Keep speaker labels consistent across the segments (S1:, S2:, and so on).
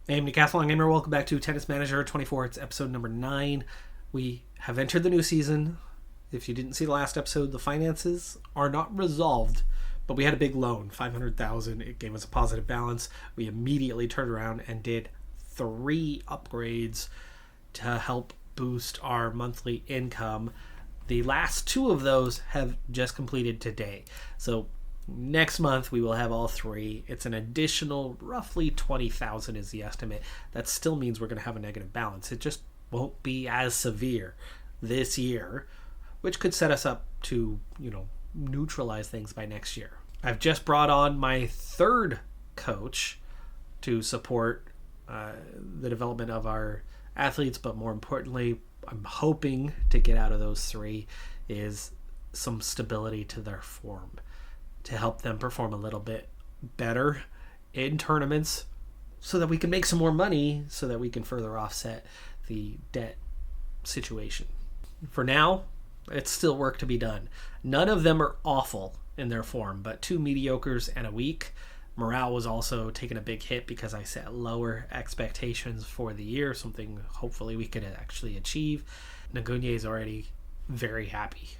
S1: Hey, I'm Decathlon Gamer. Welcome back to Tennis Manager 24. It's episode number 9. We have entered the new season. If you didn't see the last episode, the finances are not resolved, but we had a big loan, $500,000. It gave us a positive balance. We immediately turned around and did 3 upgrades to help boost our monthly income. The last 2 of those have just completed today. So next month we will have all 3. It's an additional roughly 20,000 is the estimate. That still means we're going to have a negative balance. It just won't be as severe this year, which could set us up to, neutralize things by next year. I've just brought on my 3rd coach to support the development of our athletes, but more importantly, I'm hoping to get out of those 3 is some stability to their form, to help them perform a little bit better in tournaments so that we can make some more money so that we can further offset the debt situation. For now, it's still work to be done. None of them are awful in their form, but 2 mediocres and a week. Morale was also taking a big hit because I set lower expectations for the year, something hopefully we could actually achieve. Nagunye is already very happy,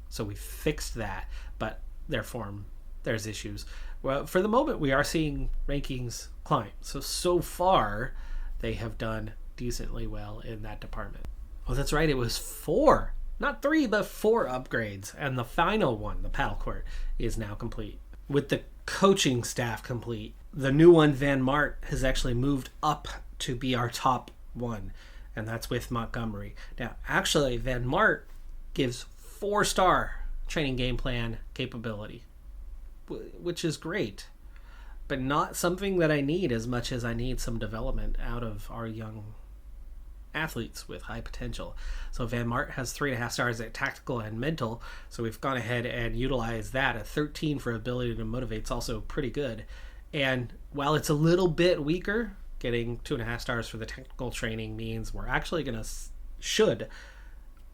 S1: so we fixed that, but their form, there's issues. Well, for the moment, we are seeing rankings climb. So far, they have done decently well in that department. Oh, that's right. It was 4, not 3, but 4 upgrades. And the final one, the paddle court, is now complete. With the coaching staff complete, the new one, Van Mart, has actually moved up to be our top one. And that's with Montgomery. Now, actually, Van Mart gives 4-star training game plan capability, which is great, but not something that I need as much as I need some development out of our young athletes with high potential. So Van Mart has 3.5 stars at tactical and mental, so we've gone ahead and utilized that. A 13 for ability to motivate is also pretty good. And while it's a little bit weaker, getting 2.5 stars for the technical training means we're actually should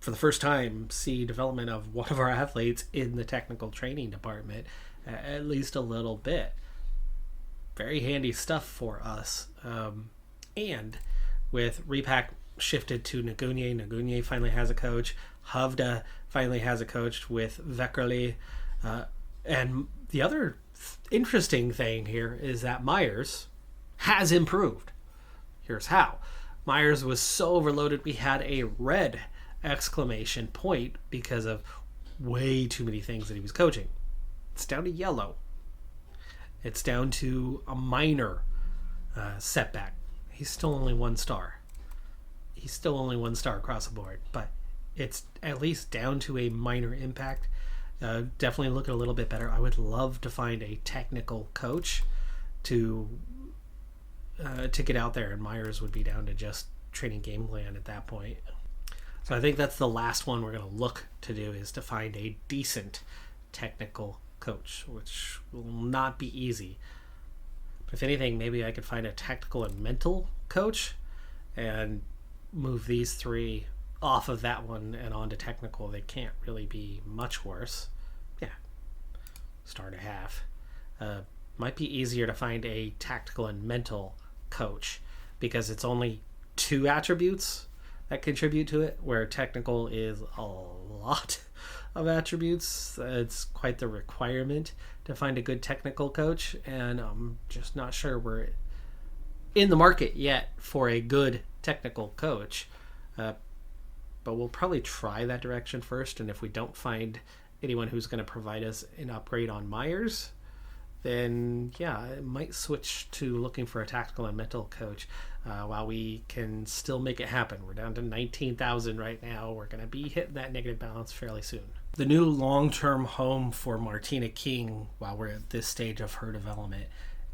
S1: for the first time see development of one of our athletes in the technical training department, at least a little bit. Very handy stuff for us. And with Repack shifted to Nagunye finally has a coach. Havda finally has a coach with Veckerli. And the other interesting thing here is that Myers has improved. Here's how. Myers was so overloaded we had a red exclamation point because of way too many things that he was coaching. It's down to yellow. It's down to a minor setback. He's still only 1 star. He's still only 1 star across the board, but it's at least down to a minor impact. Definitely looking a little bit better. I would love to find a technical coach to get out there, and Myers would be down to just training game plan at that point. So I think that's the last one we're going to look to do, is to find a decent technical coach, which will not be easy. But if anything, maybe I could find a tactical and mental coach and move these 3 off of that one and onto technical. They can't really be much worse. Yeah, star and a half. Might be easier to find a tactical and mental coach because it's only 2 attributes that contribute to it, where technical is a lot of attributes. It's quite the requirement to find a good technical coach, and I'm just not sure we're in the market yet for a good technical coach. But we'll probably try that direction first, and if we don't find anyone who's going to provide us an upgrade on Myers, then yeah, I might switch to looking for a tactical and mental coach while we can still make it happen. We're down to 19,000 right now. We're going to be hitting that negative balance fairly soon. The new long-term home for Martina King, while we're at this stage of her development,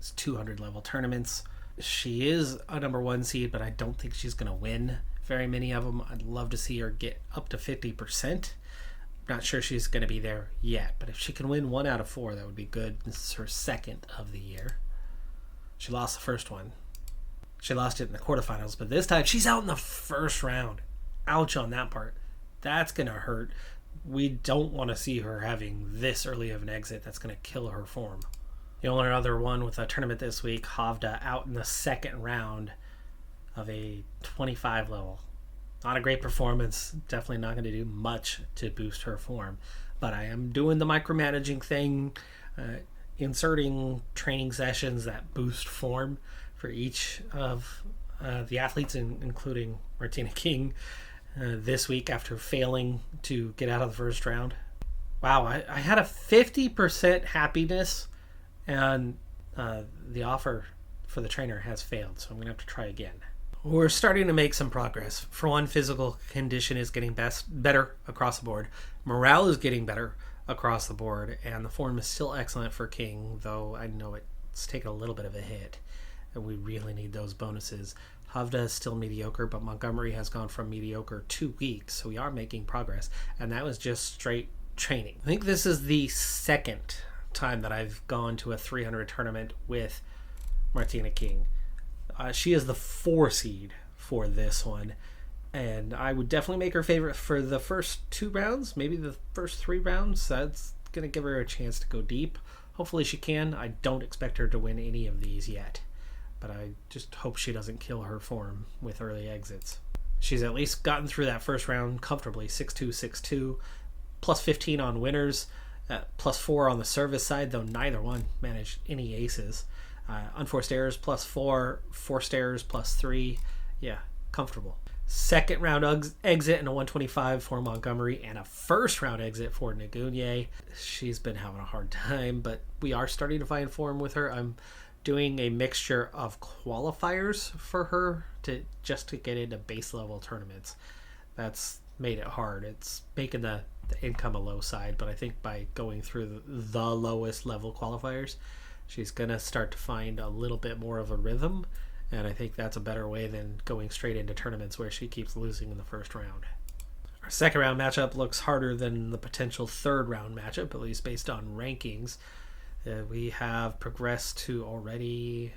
S1: is 200 level tournaments. She is a number 1 seed, but I don't think she's going to win very many of them. I'd love to see her get up to 50%. Not sure she's going to be there yet, but if she can win 1 out of 4, that would be good. This is her 2nd of the year. She lost the first one. She lost it in the quarterfinals, but this time she's out in the first round. Ouch on that part. That's going to hurt. We don't want to see her having this early of an exit. That's going to kill her form. The only other one with a tournament this week, Havda out in the 2nd round of a 25 level. Not a great performance. Definitely not going to do much to boost her form. But I am doing the micromanaging thing, inserting training sessions that boost form for each of the athletes, including Martina King, this week after failing to get out of the first round. Wow, I had a 50% happiness, and the offer for the trainer has failed, so I'm going to have to try again. We're starting to make some progress. For one, physical condition is getting better across the board. Morale is getting better across the board, and the form is still excellent for King, though I know it's taken a little bit of a hit, and we really need those bonuses. Havda is still mediocre, but Montgomery has gone from mediocre to weak, so we are making progress, and that was just straight training. I think this is the second time that I've gone to a 300 tournament with Martina King. She is the 4 seed for this one, and I would definitely make her favorite for the first 2 rounds, maybe the first 3 rounds. That's going to give her a chance to go deep. Hopefully she can. I don't expect her to win any of these yet, but I just hope she doesn't kill her form with early exits. She's at least gotten through that first round comfortably, 6-2, 6-2, plus 15 on winners, plus 4 on the service side, though neither one managed any aces. Unforced errors plus 4, forced errors plus 3. Yeah, comfortable. Second round exit in a 125 for Montgomery, and a first round exit for Nagunye. She's been having a hard time, but we are starting to find form with her. I'm doing a mixture of qualifiers for her to get into base level tournaments. That's made it hard. It's making the income a low side, but I think by going through the lowest level qualifiers, she's going to start to find a little bit more of a rhythm, and I think that's a better way than going straight into tournaments where she keeps losing in the first round. Our second round matchup looks harder than the potential third round matchup, at least based on rankings. We have progressed to already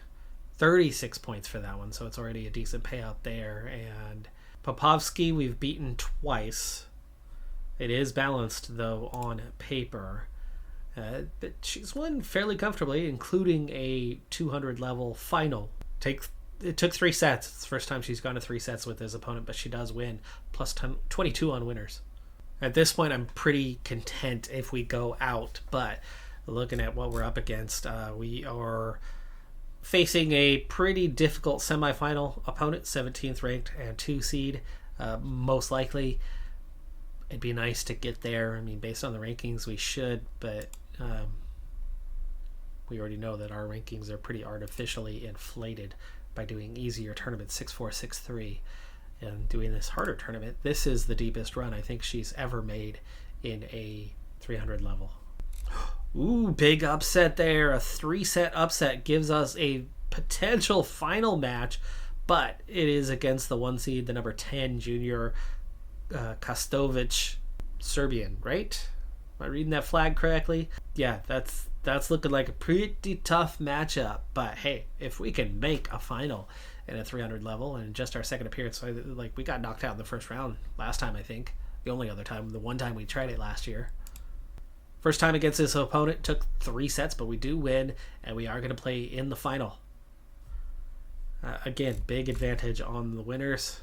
S1: 36 points for that one, so it's already a decent payout there. And Popovsky we've beaten twice. It is balanced, though, on paper. But she's won fairly comfortably, including a 200 level final. It took 3 sets. It's the first time she's gone to 3 sets with his opponent, but she does win, plus 22 on winners. At this point, I'm pretty content if we go out, but looking at what we're up against, we are facing a pretty difficult semifinal opponent, 17th ranked and 2 seed, most likely. It'd be nice to get there. I mean, based on the rankings, we should, but we already know that our rankings are pretty artificially inflated by doing easier tournaments, 6-4, 6-3, and doing this harder tournament. This is the deepest run I think she's ever made in a 300 level. Ooh, big upset there. A 3-set upset gives us a potential final match, but it is against the 1 seed, the number 10 junior Kostovic, Serbian, right? Am I reading that flag correctly? Yeah, that's looking like a pretty tough matchup. But hey, if we can make a final in a 300 level and just our second appearance, like we got knocked out in the first round last time, I think. The only other time, the one time we tried it last year. First time against this opponent, took 3 sets, but we do win, and we are going to play in the final. Again, big advantage on the winners.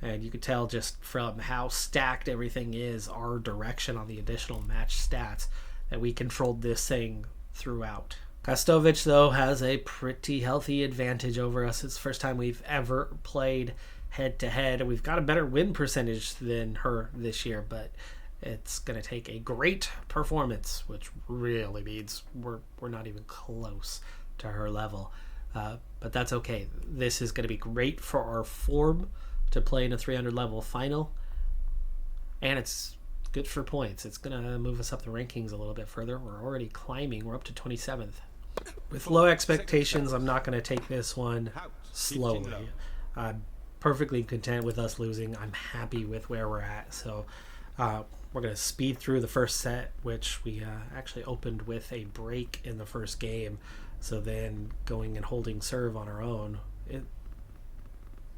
S1: And you could tell just from how stacked everything is, our direction on the additional match stats, that we controlled this thing throughout. Kostovic, though, has a pretty healthy advantage over us. It's the first time we've ever played head-to-head. We've got a better win percentage than her this year, but it's going to take a great performance, which really means we're not even close to her level. But that's okay. This is going to be great for our form to play in a 300 level final, and it's good for points. It's going to move us up the rankings a little bit further. We're already climbing. We're up to 27th. With low expectations, I'm not going to take this one slowly. I'm perfectly content with us losing. I'm happy with where we're at. So we're going to speed through the first set, which we actually opened with a break in the first game. So then going and holding serve on our own,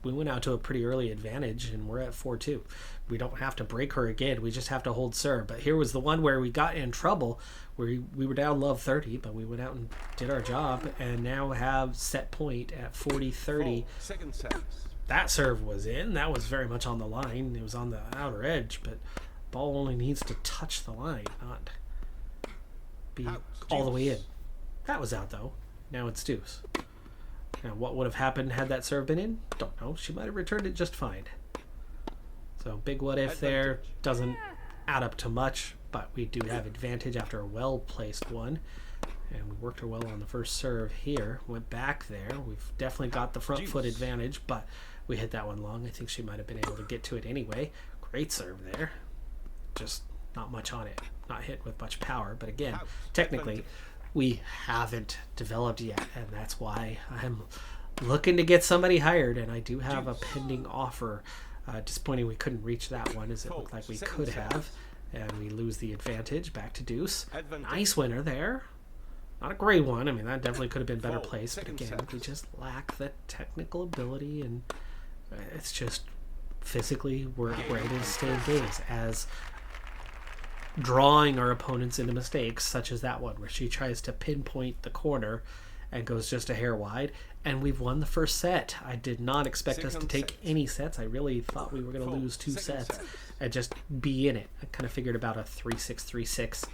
S1: we went out to a pretty early advantage, and we're at 4-2. We don't have to break her again. We just have to hold serve. But here was the one where we got in trouble, where we were down love 30, but we went out and did our job, and now have set point at 40-30.
S2: Second service.
S1: That serve was in. That was very much on the line. It was on the outer edge, but ball only needs to touch the line, not be all the way in. That was out, though. Now it's deuce. Now, what would have happened had that serve been in? Don't know. She might have returned it just fine. So, big what if there. Doesn't add up to much, but we do have advantage after a well-placed one. And we worked her well on the first serve here. Went back there. We've definitely got the front foot advantage, but we hit that one long. I think she might have been able to get to it anyway. Great serve there. Just not much on it. Not hit with much power. But again, technically, we haven't developed yet. And that's why I'm looking to get somebody hired. And I do have a pending offer. Disappointing we couldn't reach that one, as it looked like we could have. And we lose the advantage. Back to deuce. Nice winner there. Not a great one. I mean, that definitely could have been better placed. But again, we just lack the technical ability, and it's just physically we're able to stay engaged as drawing our opponents into mistakes, such as that one where she tries to pinpoint the corner and goes just a hair wide. And we've won the first set. I did not expect us to take any sets. I really thought we were going to lose 2 sets and just be in it. I kind of figured about a 3-6,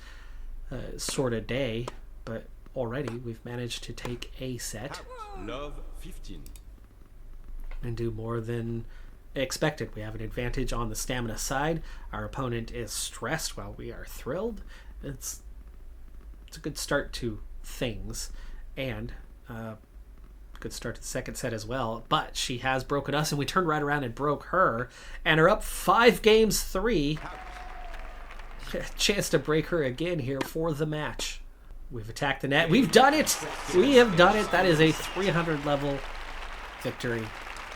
S1: 3-6 sort of day. But already we've managed to take a set
S2: Love 15
S1: and do more than expected. We have an advantage on the stamina side. Our opponent is stressed while we are thrilled. It's a good start to things, and good start to the second set as well. But she has broken us, and we turned right around and broke her, and are up 5-3. Chance to break her again here for the match. We've attacked the net. We've done it! We have done it. That is a 300 level victory.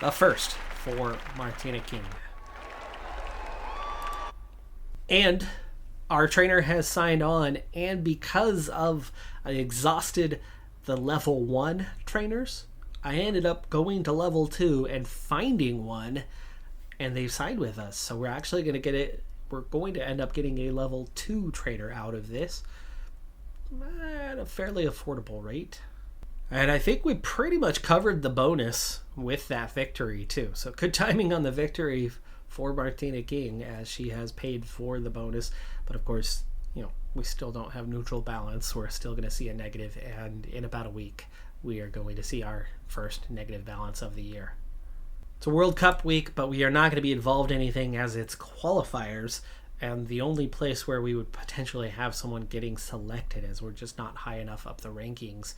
S1: The first for Martina King. And our trainer has signed on, and because of I exhausted the level 1 trainers, I ended up going to level 2 and finding one, and they've signed with us. So we're actually going to get it. We're going to end up getting a level 2 trainer out of this at a fairly affordable rate. And I think we pretty much covered the bonus with that victory too. So good timing on the victory for Martina King, as she has paid for the bonus. But of course, we still don't have neutral balance. We're still going to see a negative, and in about a week we are going to see our first negative balance of the year. It's a World Cup week, but we are not going to be involved in anything as it's qualifiers. And the only place where we would potentially have someone getting selected, as we're just not high enough up the rankings.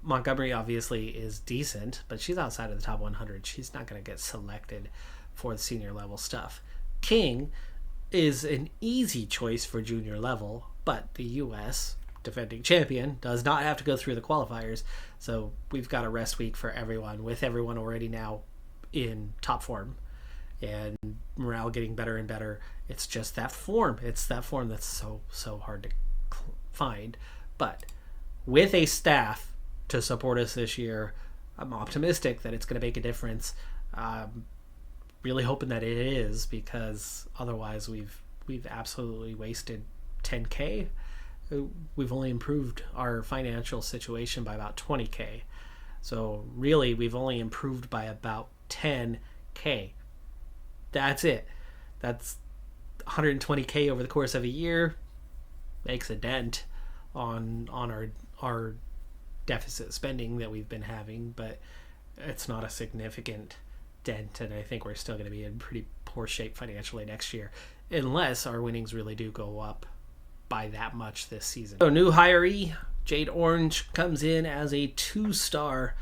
S1: Montgomery obviously is decent, but she's outside of the top 100. She's not going to get selected for the senior level stuff. King is an easy choice for junior level, but the U.S. defending champion does not have to go through the qualifiers. So we've got a rest week for everyone, with everyone already now in top form. And morale getting better and better. It's just that form. It's that form that's so hard to find. But with a staff to support us this year, I'm optimistic that it's going to make a difference. Really hoping that it is, because otherwise we've absolutely wasted 10K. We've only improved our financial situation by about 20K. So really, we've only improved by about 10K. That's it. That's 120K over the course of a year. Makes a dent on our deficit spending that we've been having, but it's not a significant dent, and I think we're still going to be in pretty poor shape financially next year, unless our winnings really do go up by that much this season. So new hiree, Jade Orange, comes in as a 2-star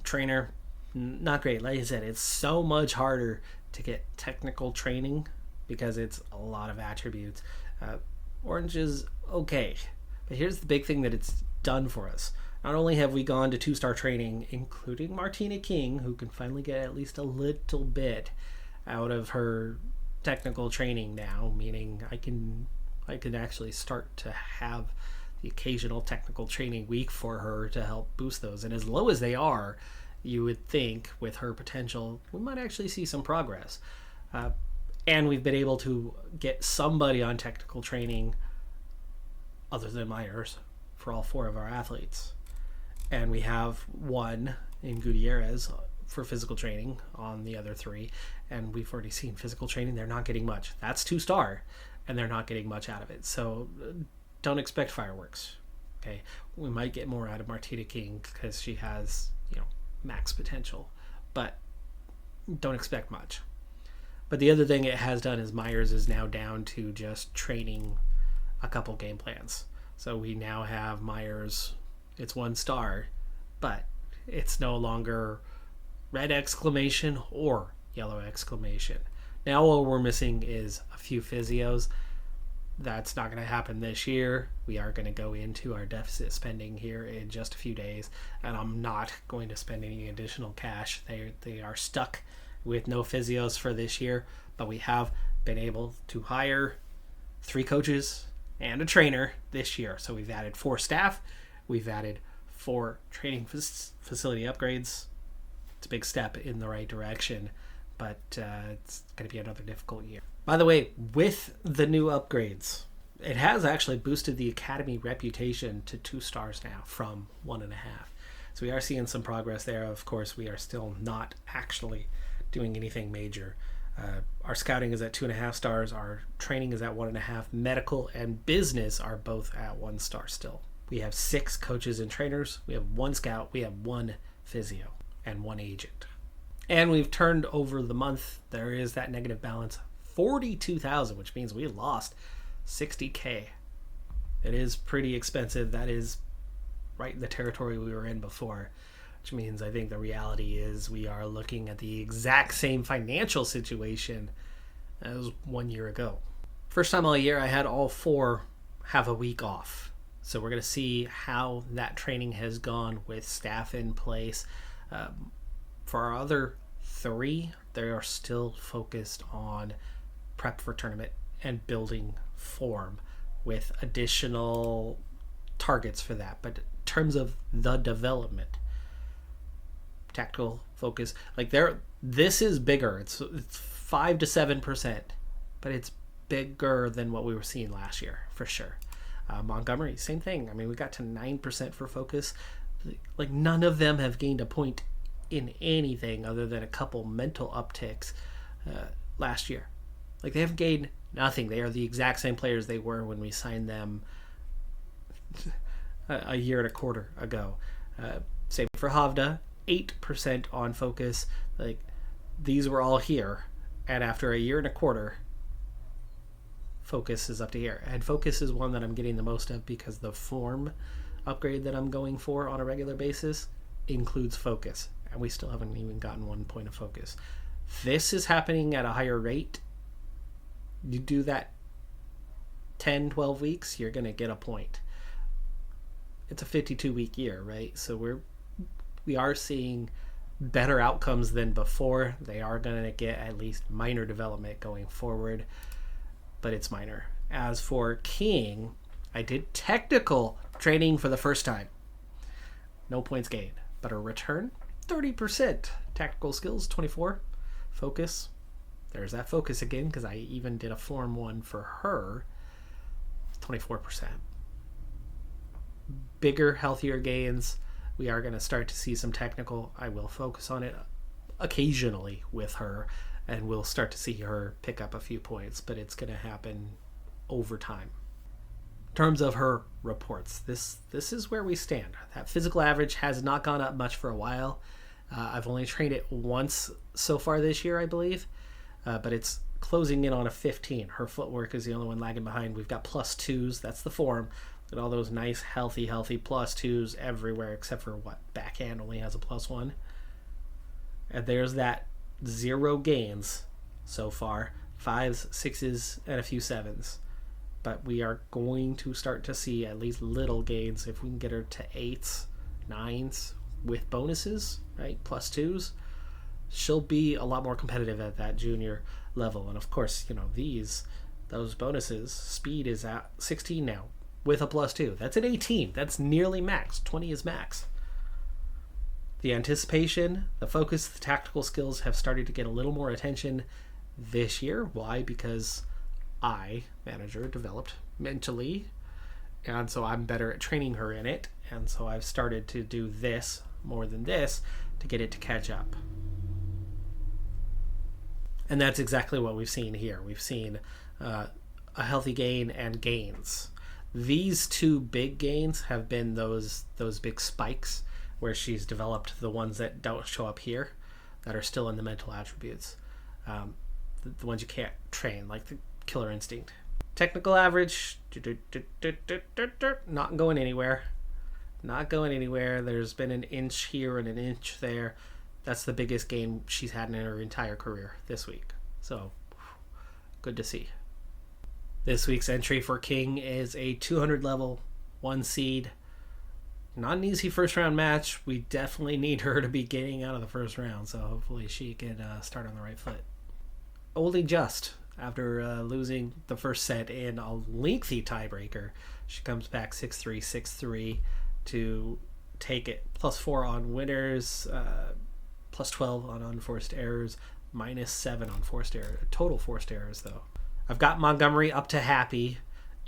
S1: trainer. Not great. Like I said, it's so much harder to get technical training because it's a lot of attributes. Orange is okay, but here's the big thing that it's done for us. Not only have we gone to 2-star training, including Martina King, who can finally get at least a little bit out of her technical training now, meaning I can actually start to have the occasional technical training week for her to help boost those. And as low as they are, you would think with her potential, we might actually see some progress. And we've been able to get somebody on technical training other than Myers for all 4 of our athletes. And we have one in Gutierrez for physical training on the other three, and we've already seen physical training. They're not getting much. That's 2-star, and they're not getting much out of it. So don't expect fireworks. Okay, we might get more out of Martina King because she has, max potential, but don't expect much. But the other thing it has done is Myers is now down to just training a couple game plans. So we now have Myers, it's 1-star, but it's no longer red exclamation or yellow exclamation. Now all we're missing is a few physios. That's not going to happen this year. We are going to go into our deficit spending here in just a few days, and I'm not going to spend any additional cash. They are stuck with no physios for this year, but we have been able to hire 3 coaches and a trainer this year. So we've added 4 staff. We've added 4 training facility upgrades. It's a big step in the right direction, but it's going to be another difficult year. By the way, with the new upgrades, it has actually boosted the Academy reputation to 2 stars now from 1.5. So we are seeing some progress there. Of course, we are still not actually doing anything major. Our scouting is at 2.5 stars. Our training is at 1.5. Medical and business are both at 1 star still. We have 6 coaches and trainers. We have 1 scout. We have 1 physio and 1 agent. And we've turned over the month. There is that negative balance. 42,000, which means we lost 60K. It is pretty expensive. That is right in the territory we were in before, which means I think the reality is we are looking at the exact same financial situation as 1 year ago. First time all year, I had all 4 have a week off. So we're going to see how that training has gone with staff in place. For our other 3, they are still focused on prep for tournament and building form with additional targets for that. But in terms of the development, tactical focus, this is bigger. It's 5 to 7%, but it's bigger than what we were seeing last year for sure. Montgomery, same thing. I mean, we got to 9% for focus. None of them have gained a point in anything other than a couple mental upticks last year. They haven't gained nothing. They are the exact same players they were when we signed them a year and a quarter ago. Same for Havda, 8% on focus. These were all here, and after a year and a quarter, focus is up to here. And focus is one that I'm getting the most of because the form upgrade that I'm going for on a regular basis includes focus, and we still haven't even gotten 1 point of focus. This is happening at a higher rate. You do that 10, 12 weeks, you're going to get a point. It's a 52-week year, right? So we are seeing better outcomes than before. They are going to get at least minor development going forward, but it's minor. As for King, I did technical training for the first time. No points gained, but a return, 30%. Tactical skills, 24. Focus, there's that focus again, because I even did a form 1 for her, 24%. Bigger, healthier gains. We are going to start to see some technical. I will focus on it occasionally with her, and we'll start to see her pick up a few points, but it's going to happen over time. In terms of her reports, this is where we stand. That physical average has not gone up much for a while. I've only trained it once so far this year, I believe, but it's closing in on a 15. Her footwork is the only one lagging behind. We've got +2s. That's the form. Look at all those nice, healthy +2s everywhere, except for backhand only has a +1. And there's that 0 gains so far. 5s, 6s, and a few 7s. But we are going to start to see at least little gains if we can get her to 8s, 9s with bonuses, right? +2s. She'll be a lot more competitive at that junior level. And of course, those bonuses, speed is at 16 now with a +2. That's at 18. That's nearly max. 20 is max. The anticipation, the focus, the tactical skills have started to get a little more attention this year. Why? Because I, manager, developed mentally, and so I'm better at training her in it, and so I've started to do this more than this to get it to catch up. And that's exactly what we've seen here. We've seen a healthy gain and gains. These two big gains have been those big spikes where she's developed the ones that don't show up here, that are still in the mental attributes. The ones you can't train, like the killer instinct. Technical average, not going anywhere. Not going anywhere. There's been an inch here and an inch there. That's the biggest gain she's had in her entire career this week. So, good to see. This week's entry for King is a 200 level, 1 seed. Not an easy first round match. We definitely need her to be getting out of the first round, so hopefully she can start on the right foot. Only just after losing the first set in a lengthy tiebreaker, she comes back 6-3, 6-3 to take it. +4 on winners, +12 on unforced errors, -7 on forced errors. Total forced errors, though. I've got Montgomery up to happy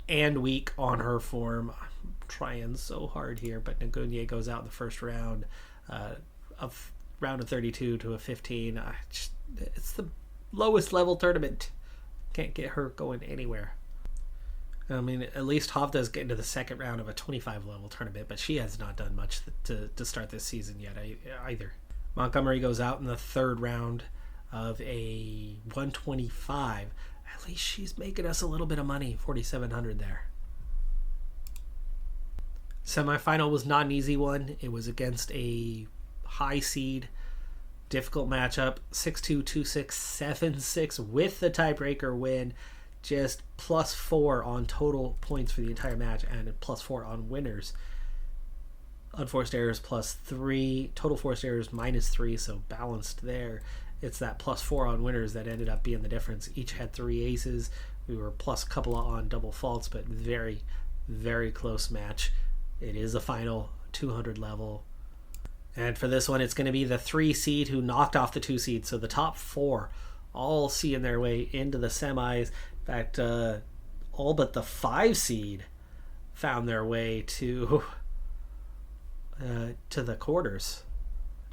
S1: and weak on her form. I'm trying so hard here, but Nguyen goes out in the first round, of round of 32 to a 15. It's the lowest level tournament. Can't get her going anywhere. I mean, at least Hovda's getting to the second round of a 25 level tournament, but she has not done much to start this season yet either. Montgomery goes out in the third round of a 125. At least she's making us a little bit of money, 4,700 there. Semifinal was not an easy one. It was against a high seed. Difficult matchup, 6-2, 2-6, 7-6 with the tiebreaker win. Just +4 on total points for the entire match and +4 on winners. Unforced errors +3, total forced errors -3, so balanced there. It's that +4 on winners that ended up being the difference. Each had 3 aces. We were plus a couple on double faults, but very, very close match. It is a final 200 level. And for this one, it's going to be the 3 seed who knocked off the 2 seed. So the top 4 all seeing their way into the semis. In fact, all but the 5 seed found their way to the quarters.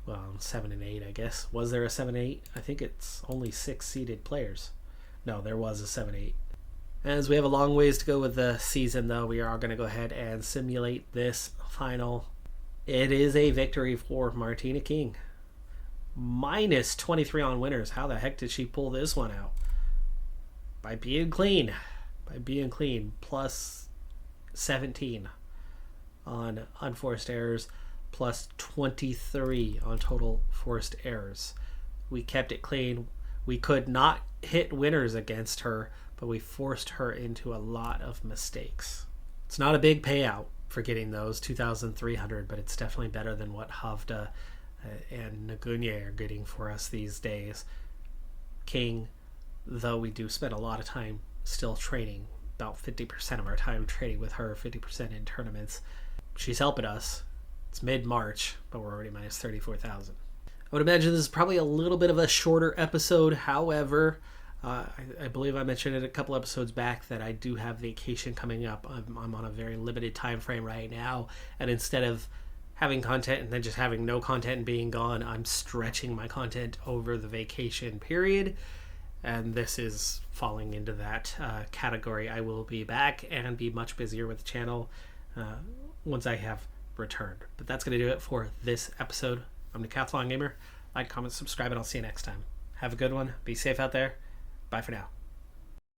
S1: Well, 7 and 8, I guess. Was there a 7-8? I think it's only 6 seeded players. No, there was a 7-8. As we have a long ways to go with the season, though, we are going to go ahead and simulate this final. It is a victory for Martina King. -23 on winners. How the heck did she pull this one out? By being clean. +17 on unforced errors, +23 on total forced errors. We kept it clean. We could not hit winners against her, but we forced her into a lot of mistakes. It's not a big payout for getting those, 2,300, but it's definitely better than what Hovda and Nguyen are getting for us these days. King, though we do spend a lot of time still training, about 50% of our time training with her, 50% in tournaments. She's helping us. It's mid-March, but we're already minus 34,000. I would imagine this is probably a little bit of a shorter episode. However, I believe I mentioned it a couple episodes back that I do have vacation coming up. I'm on a very limited time frame right now, and instead of having content and then just having no content and being gone, I'm stretching my content over the vacation period, and this is falling into that category. I will be back and be much busier with the channel once I have returned. But that's going to do it for this episode. I'm Decathlon Gamer. Like, comment, subscribe, and I'll see you next time. Have a good one. Be safe out there. Bye for now.